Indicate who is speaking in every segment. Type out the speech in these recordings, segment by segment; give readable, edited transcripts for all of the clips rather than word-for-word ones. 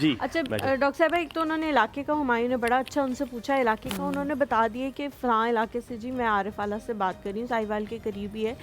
Speaker 1: जी।
Speaker 2: अच्छा डॉक्टर साहब, एक तो उन्होंने इलाके का, हुमायूं ने बड़ा अच्छा उनसे पूछा इलाके का, उन्होंने बता दिए कि फ़लाँ इलाके से जी मैं आरिफ आला से बात कर रही हूँ, साहिवाल के करीब ही है।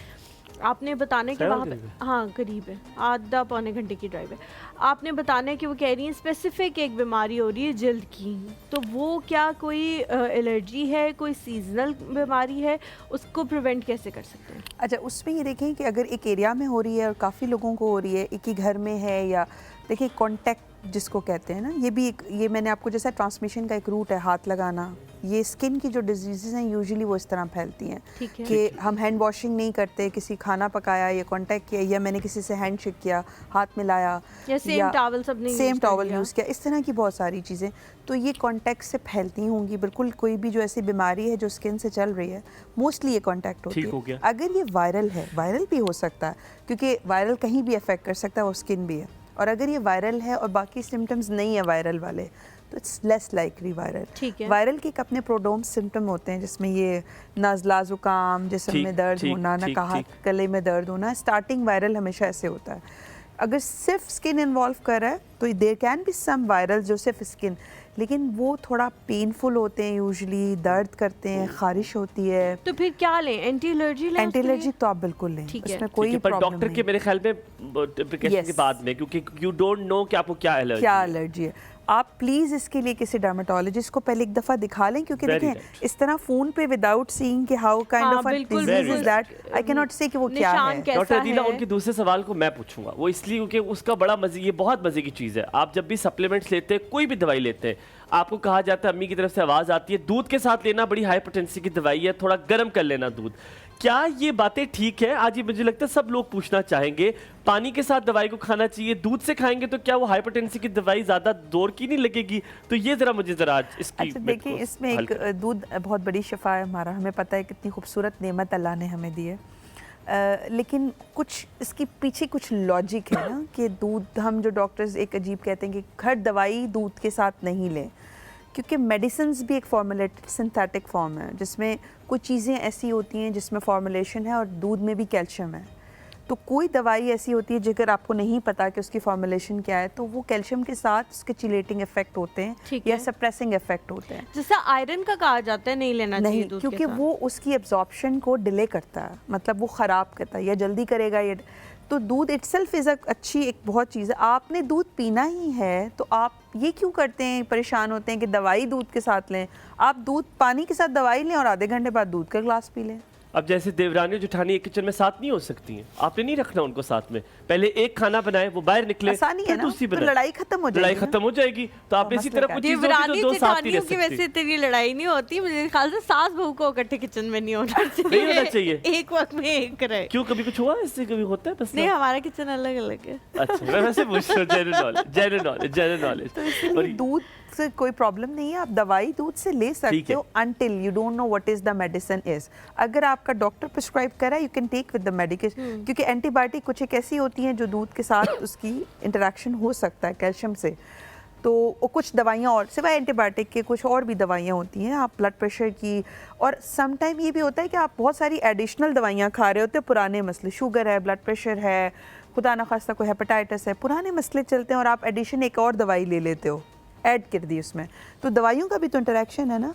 Speaker 2: आपने बताने के वहाँ पे, हाँ करीब है, आधा पौने घंटे की ड्राइव है। आपने बताने कि वो कह रही हैं स्पेसिफिक एक बीमारी हो रही है जल्द की, तो वो क्या कोई एलर्जी है, कोई सीजनल बीमारी है, उसको प्रिवेंट कैसे कर सकते हैं?
Speaker 3: अच्छा, उसमें ये देखें कि अगर एक एरिया में हो रही है और काफ़ी लोगों को हो रही है, एक ही घर में है, या देखिए कॉन्टैक्ट जिसको कहते हैं ना, ये भी एक, ये मैंने आपको जैसा ट्रांसमिशन का एक रूट है, हाथ लगाना, ये स्किन की जो डिजीज़ हैं यूजुअली वो इस तरह फैलती हैं कि हम हैंड वॉशिंग नहीं करते, किसी खाना पकाया या कांटेक्ट किया, या मैंने किसी से हैंड शेक किया, हाथ मिलाया,
Speaker 2: या सेम टॉवल
Speaker 3: यूज़ किया, इस तरह की बहुत सारी चीज़ें, तो ये कांटेक्ट से फैलती होंगी। बिल्कुल कोई भी जो ऐसी बीमारी है जो स्किन से चल रही है, मोस्टली ये कांटेक्ट होती है। अगर ये वायरल है, वायरल भी हो सकता है, क्योंकि वायरल कहीं भी अफेक्ट कर सकता है और स्किन भी है, और अगर ये वायरल है और बाकी सिम्टम्स नहीं है वायरल वाले, तो it's less likely viral. Viral के अपने प्रोडोम सिम्टम होते हैं, जिसमें ये नज़ला, ज़ुकाम, जिस्म में दर्द होना, नकाहत, गले में दर्द होना। स्टार्टिंग वायरल हमेशा ऐसे होता है। अगर सिर्फ स्किन इन्वॉल्व कर रहा है तो there can be some viral जो सिर्फ स्किन, लेकिन वो थोड़ा पेनफुल होते हैं, यूजुअली दर्द करते हैं, खारिश होती है।
Speaker 2: तो फिर क्या लें? एंटी एलर्जी लें?
Speaker 3: एंटी एलर्जी तो आप बिल्कुल लें, उसमें कोई प्रॉब्लम नहीं।
Speaker 1: डॉक्टर के मेरे ख्याल में एप्लीकेशन के बाद में, क्योंकि यू डोंट नो कि आपको क्या एलर्जी है। आप प्लीज़ इसके लिए किसी डर्मेटोलॉजिस्ट को पहले एक दफ़ा दिखा लें, क्योंकि देखें इस तरह फ़ोन पे विदाउट सीइंग कि how kind of a disease is that, I can not से कि वो क्या है। डॉक्टर अदीला, उनके दूसरे सवाल को मैं पूछूंगा, वो इसलिए क्योंकि उसका बड़ा मज़े, ये बहुत मज़े की चीज़ है। आप जब भी सप्लीमेंट्स लेते हैं, कोई भी दवाई लेते हैं, आपको कहा जाता है, अम्मी की तरफ से आवाज़ आती है, दूध के साथ लेना, बड़ी हाई पोटेंसी की दवाई है, थोड़ा गर्म कर लेना दूध। क्या ये बातें ठीक है? आज ये मुझे लगता है सब लोग पूछना चाहेंगे, पानी के साथ दवाई को खाना चाहिए, दूध से खाएंगे तो क्या वो हाइपरटेंसी की दवाई ज़्यादा जोर की नहीं लगेगी? तो ये ज़रा मुझे ज़रा इसकी,
Speaker 3: अच्छा देखिए, इसमें एक दूध बहुत बड़ी शिफा है हमारा, हमें पता है कितनी खूबसूरत नेमत अल्लाह ने हमें दी है, लेकिन कुछ इसके पीछे कुछ लॉजिक है ना, कि दूध, हम जो डॉक्टर्स एक अजीब कहते हैं कि हर दवाई दूध के साथ नहीं लें, क्योंकि मेडिसिन्स भी एक फॉर्मुलेटेड सिंथेटिक फॉर्म है, जिसमें कुछ चीज़ें ऐसी होती हैं जिसमें फॉर्मुलेशन है, और दूध में भी कैल्शियम है। तो कोई दवाई ऐसी होती है जिगर आपको नहीं पता कि उसकी फॉर्मुलेशन क्या है, तो वो कैल्शियम के साथ उसके चिलेटिंग इफेक्ट होते हैं या सप्रेसिंग इफेक्ट होते हैं।
Speaker 2: जैसा आयरन का कहा जाता है नहीं लेना चाहिए दूध
Speaker 3: क्योंकि वो उसकी एब्जॉर्प्शन को डिले करता है, मतलब वो ख़राब करता है या जल्दी करेगा ये। तो दूध इटसेल्फ इज़ अच्छी एक बहुत चीज़ है। आपने दूध पीना ही है तो आप ये क्यों करते हैं, परेशान होते हैं कि दवाई दूध के साथ लें? आप दूध, पानी के साथ दवाई लें और आधे घंटे बाद दूध का गिलास पी लें।
Speaker 1: अब जैसे देवरानी जेठानी एक किचन में साथ नहीं हो सकती हैं, आपने नहीं रखना उनको साथ में, पहले एक खाना बनाए, वो बाहर निकले,
Speaker 3: आसानी है ना,
Speaker 1: दूसरी
Speaker 3: तो लड़ाई खत्म हो जाएगी,
Speaker 1: लड़ाई खत्म हो जाएगी। तो आप इसी तरह कुछ चीजों की दो साथ नहीं रह सकती।
Speaker 2: वैसे इतनी लड़ाई नहीं होती, मुझे ख्याल से सास बहू को इकट्ठे किचन में नहीं होना चाहिए, एक वक्त में एक रहे।
Speaker 1: क्यों, कभी कुछ हुआ इससे? कभी होता है? बस
Speaker 2: नहीं, हमारा किचन अलग अलग है।
Speaker 1: अच्छा, मैं वैसे पूछ रहा हूं, जनरल नॉलेज।
Speaker 3: तो इसलिए दूध से कोई प्रॉब्लम नहीं है, आप दवाई दूध से ले सकते हो until you don't know what is the medicine is। अगर आपका डॉक्टर प्रिस्क्राइब करा, you can take with the medication, क्योंकि एंटीबायोटिक कुछ एक ऐसी होती हैं जो दूध के साथ उसकी इंटरेक्शन हो सकता है कैल्शियम से। तो कुछ दवाइयाँ और सिवाय एंटीबायोटिक के कुछ और भी दवाइयाँ होती हैं, आप ब्लड प्रेशर की, और समटाइम ये भी होता है कि आप बहुत सारी एडिशनल दवाइयाँ खा रहे होते हो, पुराने मसले, शुगर है, ब्लड प्रेशर है, खुदा न खास्ता कोई हेपेटाइटिस है, पुराने मसले चलते हैं और आप एडिशन एक और दवाई ले लेते हो, ऐड कर दी उसमें, तो दवाइयों का भी तो इंटरेक्शन है ना।